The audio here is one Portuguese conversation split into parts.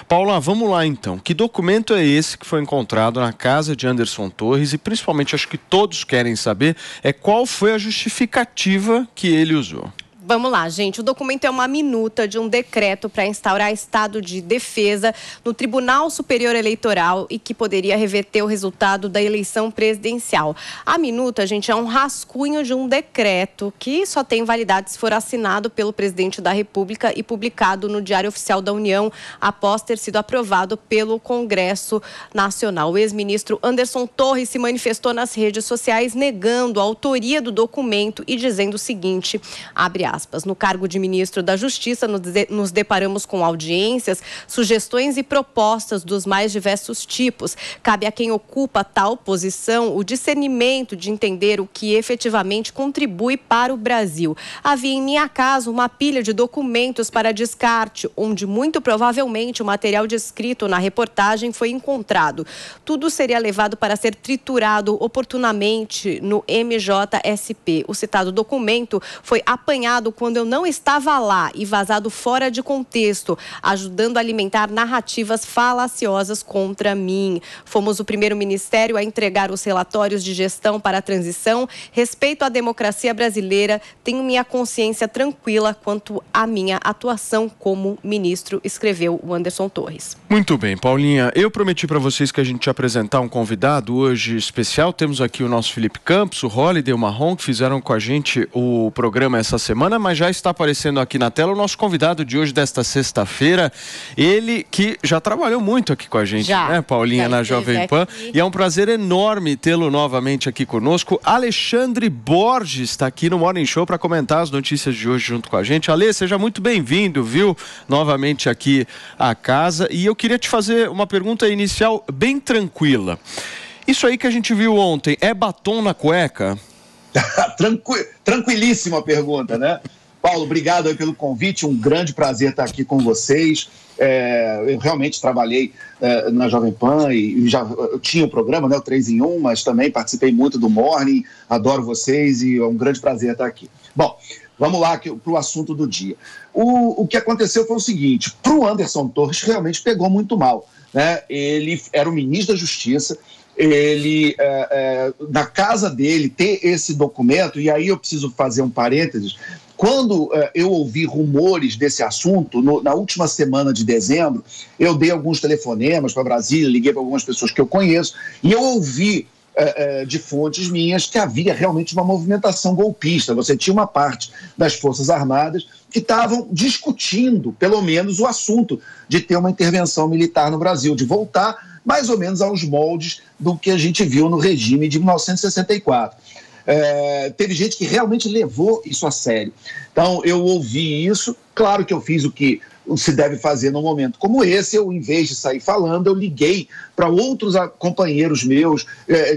Paula, vamos lá então. Que documento é esse que foi encontrado na casa de Anderson Torres e principalmente acho que todos querem saber qual foi a justificativa que ele usou? Vamos lá, gente. O documento é uma minuta de um decreto para instaurar estado de defesa no Tribunal Superior Eleitoral e que poderia reverter o resultado da eleição presidencial. A minuta, gente, é um rascunho de um decreto que só tem validade se for assinado pelo presidente da República e publicado no Diário Oficial da União após ter sido aprovado pelo Congresso Nacional. O ex-ministro Anderson Torres se manifestou nas redes sociais negando a autoria do documento e dizendo o seguinte, abre aspas, no cargo de ministro da Justiça, nos deparamos com audiências, sugestões e propostas dos mais diversos tipos. Cabe a quem ocupa tal posição o discernimento de entender o que efetivamente contribui para o Brasil. Havia em minha casa uma pilha de documentos para descarte, onde muito provavelmente o material descrito na reportagem foi encontrado. Tudo seria levado para ser triturado oportunamente no MJSP. O citado documento foi apanhado quando eu não estava lá e vazado fora de contexto, ajudando a alimentar narrativas falaciosas contra mim. Fomos o primeiro ministério a entregar os relatórios de gestão para a transição. Respeito à democracia brasileira, tenho minha consciência tranquila quanto à minha atuação como ministro, escreveu o Anderson Torres. Muito bem, Paulinha. Eu prometi para vocês que a gente ia apresentar um convidado hoje especial. Temos aqui o nosso Felipe Campos, o Holiday e o Marrom, que fizeram com a gente o programa essa semana, mas já está aparecendo aqui na tela o nosso convidado de hoje, desta sexta-feira. Ele que já trabalhou muito aqui com a gente, né, Paulinha, na Jovem Pan. E é um prazer enorme tê-lo novamente aqui conosco. Alexandre Borges está aqui no Morning Show para comentar as notícias de hoje junto com a gente. Ale, seja muito bem-vindo, viu? Novamente aqui à casa. E eu queria te fazer uma pergunta inicial bem tranquila. Isso aí que a gente viu ontem, é batom na cueca? Tranquilíssima pergunta, né? Paulo, obrigado aí pelo convite, um grande prazer estar aqui com vocês. Eu realmente trabalhei na Jovem Pan e eu tinha o programa, né, o 3 em 1, mas também participei muito do Morning, adoro vocês e é um grande prazer estar aqui. Bom, vamos lá para o assunto do dia. O que aconteceu foi o seguinte, para o Anderson Torres realmente pegou muito mal, né? Ele era o ministro da Justiça, ele, na casa dele, ter esse documento, e aí eu preciso fazer um parênteses. Quando eu ouvi rumores desse assunto, na última semana de dezembro, eu dei alguns telefonemas para Brasília, liguei para algumas pessoas que eu conheço, e eu ouvi de fontes minhas que havia realmente uma movimentação golpista. Você tinha uma parte das Forças Armadas que estavam discutindo, pelo menos, o assunto de ter uma intervenção militar no Brasil, de voltar mais ou menos aos moldes do que a gente viu no regime de 1964. Teve gente que realmente levou isso a sério. Então, eu ouvi isso, claro que eu fiz o que se deve fazer num momento como esse. Eu, em vez de sair falando, eu liguei para outros companheiros meus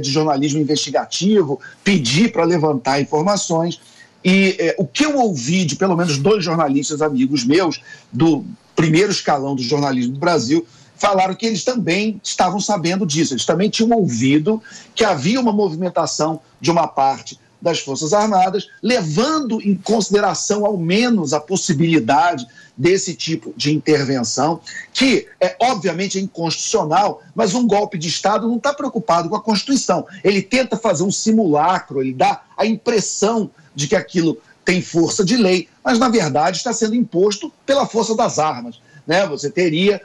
de jornalismo investigativo, pedi para levantar informações, e o que eu ouvi de pelo menos 2 jornalistas amigos meus, do primeiro escalão do jornalismo do Brasil, falaram que eles também estavam sabendo disso, eles também tinham ouvido que havia uma movimentação de uma parte das Forças Armadas, levando em consideração ao menos a possibilidade desse tipo de intervenção, que obviamente é inconstitucional, mas um golpe de Estado não está preocupado com a Constituição. Ele tenta fazer um simulacro, ele dá a impressão de que aquilo tem força de lei, mas na verdade está sendo imposto pela força das armas, né? Você teria...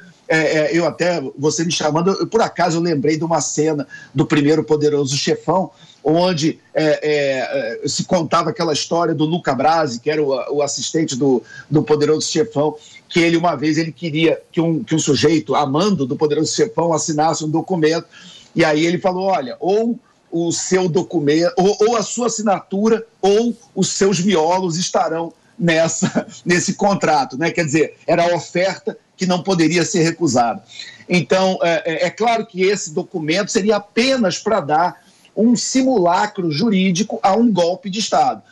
você me chamando, por acaso eu lembrei de uma cena do primeiro Poderoso Chefão, onde se contava aquela história do Luca Brasi, que era o assistente do Poderoso Chefão, que ele uma vez ele queria que um sujeito, amando do Poderoso Chefão, assinasse um documento, e aí ele falou, olha, ou o seu documento, ou a sua assinatura, ou os seus miolos estarão nesse contrato, né? Quer dizer, era a oferta que não poderia ser recusada. Então, é claro que esse documento seria apenas para dar um simulacro jurídico a um golpe de Estado.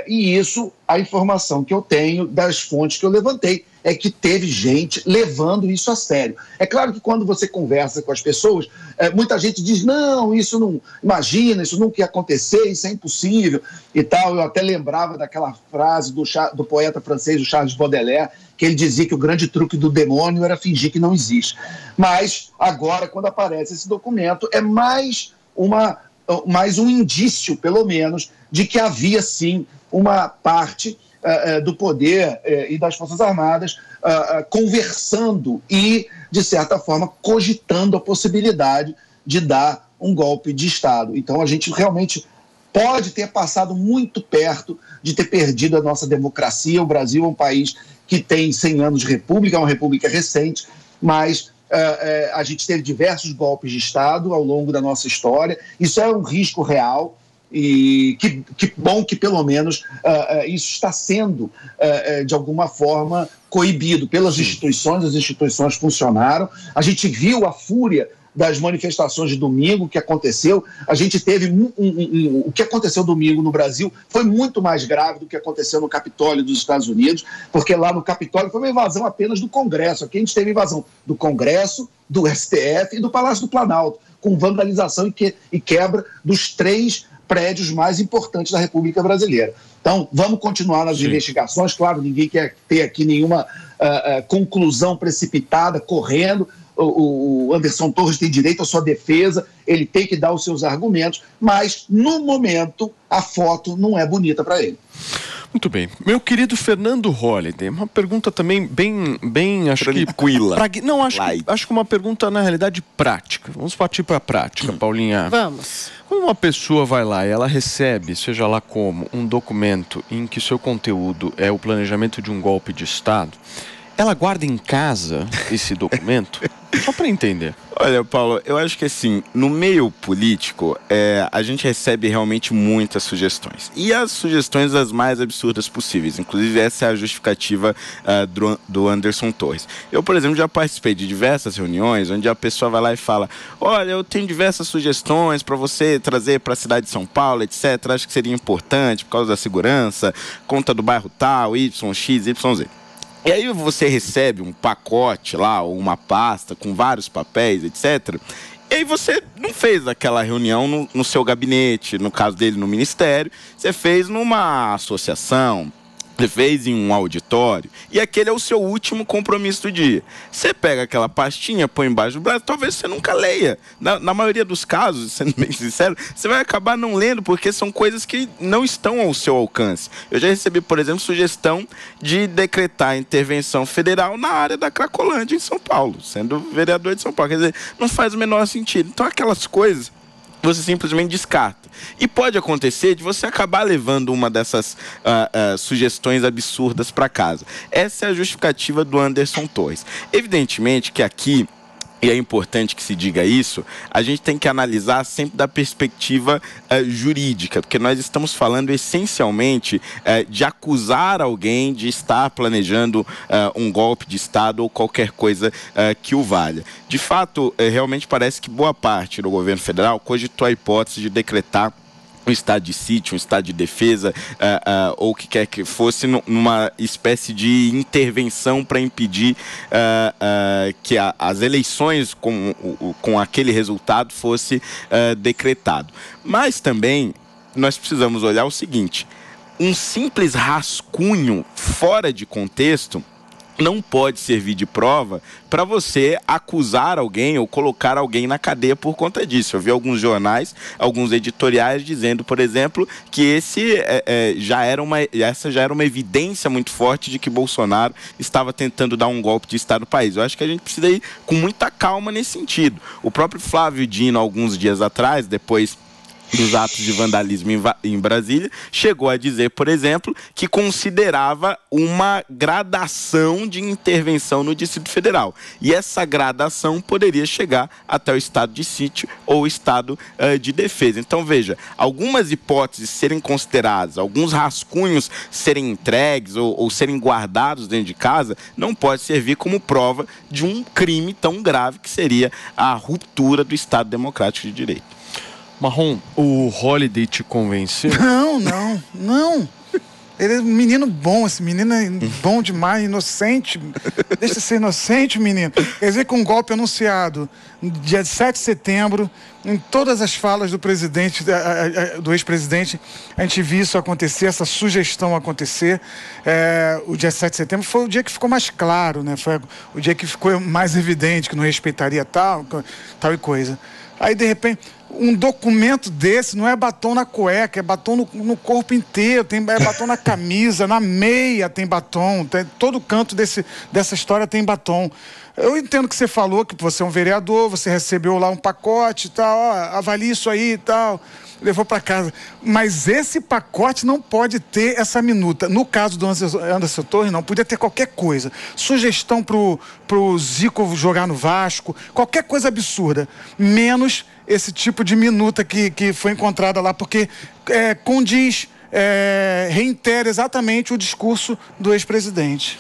E isso, a informação que eu tenho das fontes que eu levantei, é que teve gente levando isso a sério. É claro que quando você conversa com as pessoas, muita gente diz, não, isso não, imagina, isso nunca ia acontecer, isso é impossível e tal. Eu até lembrava daquela frase do poeta francês, o Charles Baudelaire, que ele dizia que o grande truque do demônio era fingir que não existe. Mas agora, quando aparece esse documento, é mais um indício, pelo menos, de que havia sim uma parte do poder e das Forças Armadas conversando e, de certa forma, cogitando a possibilidade de dar um golpe de Estado. Então, a gente realmente pode ter passado muito perto de ter perdido a nossa democracia. O Brasil é um país que tem 100 anos de república, é uma república recente, mas a gente teve diversos golpes de Estado ao longo da nossa história. Isso é um risco real e que bom que, pelo menos, isso está sendo, de alguma forma, coibido pelas instituições. As instituições funcionaram. A gente viu a fúria das manifestações de domingo que aconteceu. A gente teve o que aconteceu domingo no Brasil foi muito mais grave do que aconteceu no Capitólio dos Estados Unidos, porque lá no Capitólio foi uma invasão apenas do Congresso. Aqui a gente teve invasão do Congresso, do STF e do Palácio do Planalto, com vandalização e quebra dos 3 prédios mais importantes da República Brasileira. Então, vamos continuar nas investigações. Claro, ninguém quer ter aqui nenhuma conclusão precipitada, correndo. O Anderson Torres tem direito à sua defesa, ele tem que dar os seus argumentos, mas, no momento, a foto não é bonita para ele. Muito bem. Meu querido Fernando Holliday, uma pergunta também bem acho tranquila. Acho que uma pergunta, na realidade, prática. Vamos partir para a prática, Paulinha. Vamos. Quando uma pessoa vai lá e ela recebe, seja lá como, um documento em que seu conteúdo é o planejamento de um golpe de Estado, ela guarda em casa esse documento? Só para entender. Olha, Paulo, eu acho que assim, no meio político, a gente recebe realmente muitas sugestões. E as sugestões as mais absurdas possíveis. Inclusive, essa é a justificativa do Anderson Torres. Eu, por exemplo, já participei de diversas reuniões onde a pessoa vai lá e fala: olha, eu tenho diversas sugestões para você trazer para a cidade de São Paulo, etc. Acho que seria importante por causa da segurança, conta do bairro tal, Y, X, Y, Z. E aí você recebe um pacote lá, ou uma pasta com vários papéis, etc. E aí você não fez aquela reunião no seu gabinete, no caso dele no ministério, você fez numa associação, você fez em um auditório, e aquele é o seu último compromisso do dia. Você pega aquela pastinha, põe embaixo do braço, talvez você nunca leia. Na maioria dos casos, sendo bem sincero, você vai acabar não lendo, porque são coisas que não estão ao seu alcance. Eu já recebi, por exemplo, sugestão de decretar intervenção federal na área da Cracolândia, em São Paulo, sendo vereador de São Paulo. Quer dizer, não faz o menor sentido. Então, aquelas coisas você simplesmente descarta. E pode acontecer de você acabar levando uma dessas sugestões absurdas para casa. Essa é a justificativa do Anderson Torres. Evidentemente que aqui, e é importante que se diga isso, a gente tem que analisar sempre da perspectiva jurídica, porque nós estamos falando essencialmente de acusar alguém de estar planejando um golpe de Estado ou qualquer coisa que o valha. De fato, realmente parece que boa parte do governo federal cogitou a hipótese de decretar um estado de sítio, um estado de defesa, ou o que quer que fosse, numa espécie de intervenção para impedir que as eleições com aquele resultado fosse decretado. Mas também nós precisamos olhar o seguinte: um simples rascunho fora de contexto não pode servir de prova para você acusar alguém ou colocar alguém na cadeia por conta disso. Eu vi alguns jornais, alguns editoriais dizendo, por exemplo, que essa já era uma evidência muito forte de que Bolsonaro estava tentando dar um golpe de Estado no país. Eu acho que a gente precisa ir com muita calma nesse sentido. O próprio Flávio Dino, alguns dias atrás, depois dos atos de vandalismo em Brasília, chegou a dizer, por exemplo, que considerava uma gradação de intervenção no Distrito Federal. E essa gradação poderia chegar até o estado de sítio ou o estado de defesa. Então, veja, algumas hipóteses serem consideradas, alguns rascunhos serem entregues ou serem guardados dentro de casa, não pode servir como prova de um crime tão grave que seria a ruptura do Estado Democrático de Direito. Marrom, o Holliday te convenceu? Não. Ele é um menino bom, esse menino é bom demais, inocente. Deixa de ser inocente, menino. Quer dizer, com um golpe anunciado dia 7 de setembro, em todas as falas do presidente, do ex-presidente, a gente viu isso acontecer, essa sugestão acontecer. O dia 7 de setembro foi o dia que ficou mais claro, né? Foi o dia que ficou mais evidente que não respeitaria tal e coisa. Aí, de repente, um documento desse não é batom na cueca, é batom no corpo inteiro, é batom na camisa, na meia tem batom, todo canto dessa história tem batom. Eu entendo que você falou que você é um vereador, você recebeu lá um pacote e tal, avalie isso aí e tal, levou para casa. Mas esse pacote não pode ter essa minuta. No caso do Anderson Torres, não, podia ter qualquer coisa. Sugestão pro Zico jogar no Vasco, qualquer coisa absurda, menos esse tipo de minuta que foi encontrada lá, porque condiz, reitera exatamente o discurso do ex-presidente.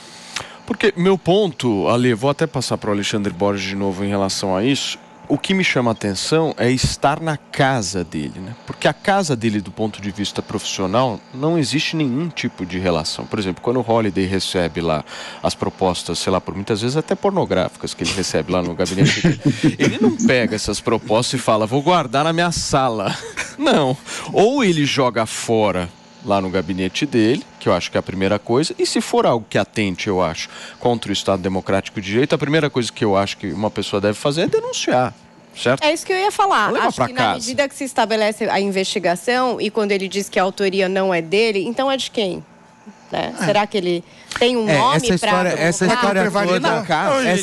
Porque meu ponto, Ale, vou até passar para o Alexandre Borges de novo em relação a isso. O que me chama a atenção é estar na casa dele, né? Porque a casa dele, do ponto de vista profissional, não existe nenhum tipo de relação. Por exemplo, quando o Holliday recebe lá as propostas, sei lá, por muitas vezes até pornográficas que ele recebe lá no gabinete dele, ele não pega essas propostas e fala, vou guardar na minha sala. Não. Ou ele joga fora lá no gabinete dele, que eu acho que é a primeira coisa, e se for algo que atente, eu acho, contra o Estado Democrático de Direito, a primeira coisa que eu acho que uma pessoa deve fazer é denunciar, certo? É isso que eu ia falar. Acho que na medida que se estabelece a investigação, e quando ele diz que a autoria não é dele, então é de quem? Né? Será que ele tem um nome para... Essa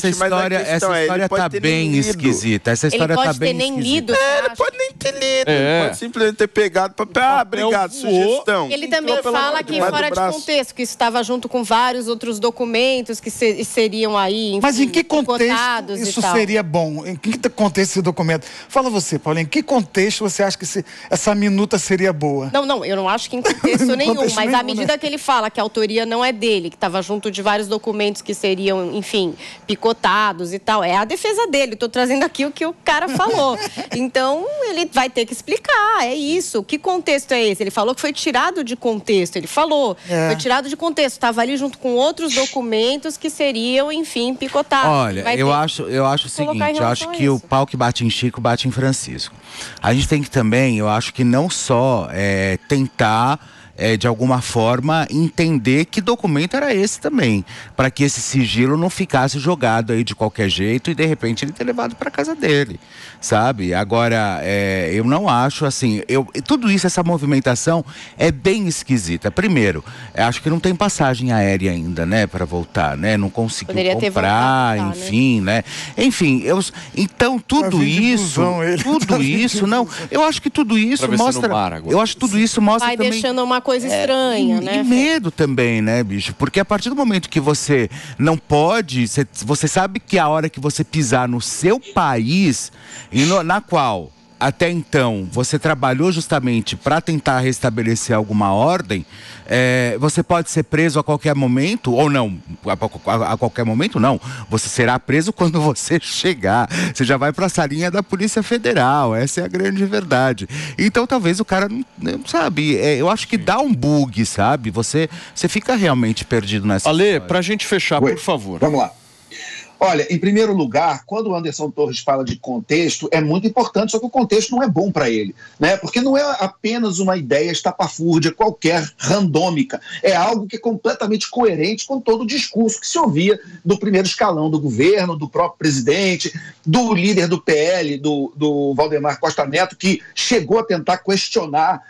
história tá bem esquisita. Essa história tá bem esquisita. Ele pode nem ter lido. Ele pode simplesmente ter pegado papel. Obrigado, sugestão. Ele também fala que fora de contexto, que isso estava junto com vários outros documentos que seriam aí, enfim, mas em que contexto isso seria bom? Em que contexto esse documento? Fala você, Paulinho, em que contexto você acha que essa minuta seria boa? Não, eu não acho que em contexto nenhum, mas à medida que ele fala que a autoria não é dele, que estava junto de vários documentos que seriam, enfim, picotados e tal. É a defesa dele. Estou trazendo aqui o que o cara falou. Então, ele vai ter que explicar. É isso. Que contexto é esse? Ele falou que foi tirado de contexto. Ele falou. Foi tirado de contexto. Estava ali junto com outros documentos que seriam, enfim, picotados. Olha, eu acho o seguinte. Eu acho que o pau que bate em Chico, bate em Francisco. A gente tem que também, eu acho que não só tentar... de alguma forma, entender que documento era esse também, para que esse sigilo não ficasse jogado aí de qualquer jeito e, de repente, ele ter levado para casa dele, sabe? Agora, eu não acho, assim, tudo isso, essa movimentação é bem esquisita. Primeiro, acho que não tem passagem aérea ainda, né, para voltar, né? Não conseguiu comprar, enfim, né? Enfim, então, tudo isso, não, eu acho que tudo isso mostra, eu acho que tudo isso mostra vai também... deixando uma coisa estranha, né? E medo também, né, bicho? Porque a partir do momento que você não pode, você sabe que a hora que você pisar no seu país, na qual até então você trabalhou justamente para tentar restabelecer alguma ordem, você pode ser preso a qualquer momento, ou não, a qualquer momento não, você será preso quando você chegar, você já vai para a salinha da Polícia Federal, essa é a grande verdade. Então talvez o cara não sabe, eu acho que dá um bug, sabe? Você fica realmente perdido nessa Ale, para a gente fechar, por favor. Vamos lá. Olha, em primeiro lugar, quando o Anderson Torres fala de contexto, é muito importante, só que o contexto não é bom para ele, né? Porque não é apenas uma ideia estapafúrdia, qualquer, randômica. É algo que é completamente coerente com todo o discurso que se ouvia do primeiro escalão do governo, do próprio presidente, do líder do PL, do Valdemar Costa Neto, que chegou a tentar questionar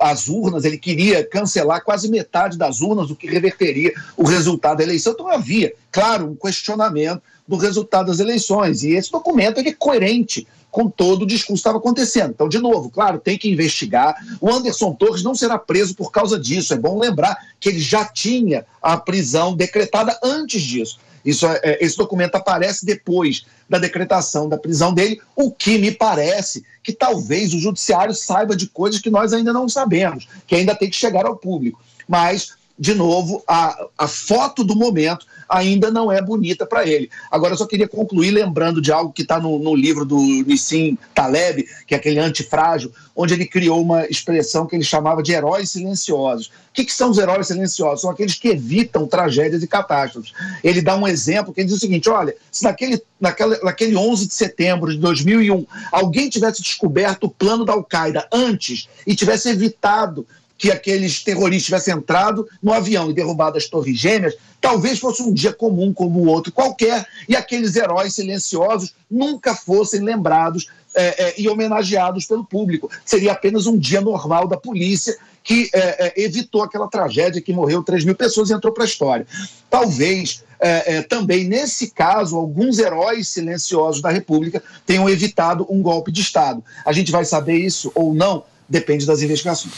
as urnas, ele queria cancelar quase metade das urnas, o que reverteria o resultado da eleição. Então havia, claro, um questionamento do resultado das eleições. E esse documento ele é coerente com todo o discurso que estava acontecendo. Então, de novo, claro, tem que investigar. O Anderson Torres não será preso por causa disso. É bom lembrar que ele já tinha a prisão decretada antes disso. Esse documento aparece depois da decretação da prisão dele, o que me parece que talvez o judiciário saiba de coisas que nós ainda não sabemos, que ainda tem que chegar ao público. Mas de novo, a foto do momento ainda não é bonita para ele. Agora, eu só queria concluir lembrando de algo que está no livro do Nissim Taleb, que é aquele antifrágil, onde ele criou uma expressão que ele chamava de heróis silenciosos. O que são os heróis silenciosos? São aqueles que evitam tragédias e catástrofes. Ele dá um exemplo que ele diz o seguinte: olha, se naquele 11 de setembro de 2001 alguém tivesse descoberto o plano da Al-Qaeda antes e tivesse evitado que aqueles terroristas tivessem entrado no avião e derrubado as Torres Gêmeas, talvez fosse um dia comum como o outro qualquer, e aqueles heróis silenciosos nunca fossem lembrados e homenageados pelo público. Seria apenas um dia normal da polícia que evitou aquela tragédia que morreu 3 mil pessoas e entrou para a história. Talvez também, nesse caso, alguns heróis silenciosos da República tenham evitado um golpe de Estado. A gente vai saber isso ou não? Depende das investigações.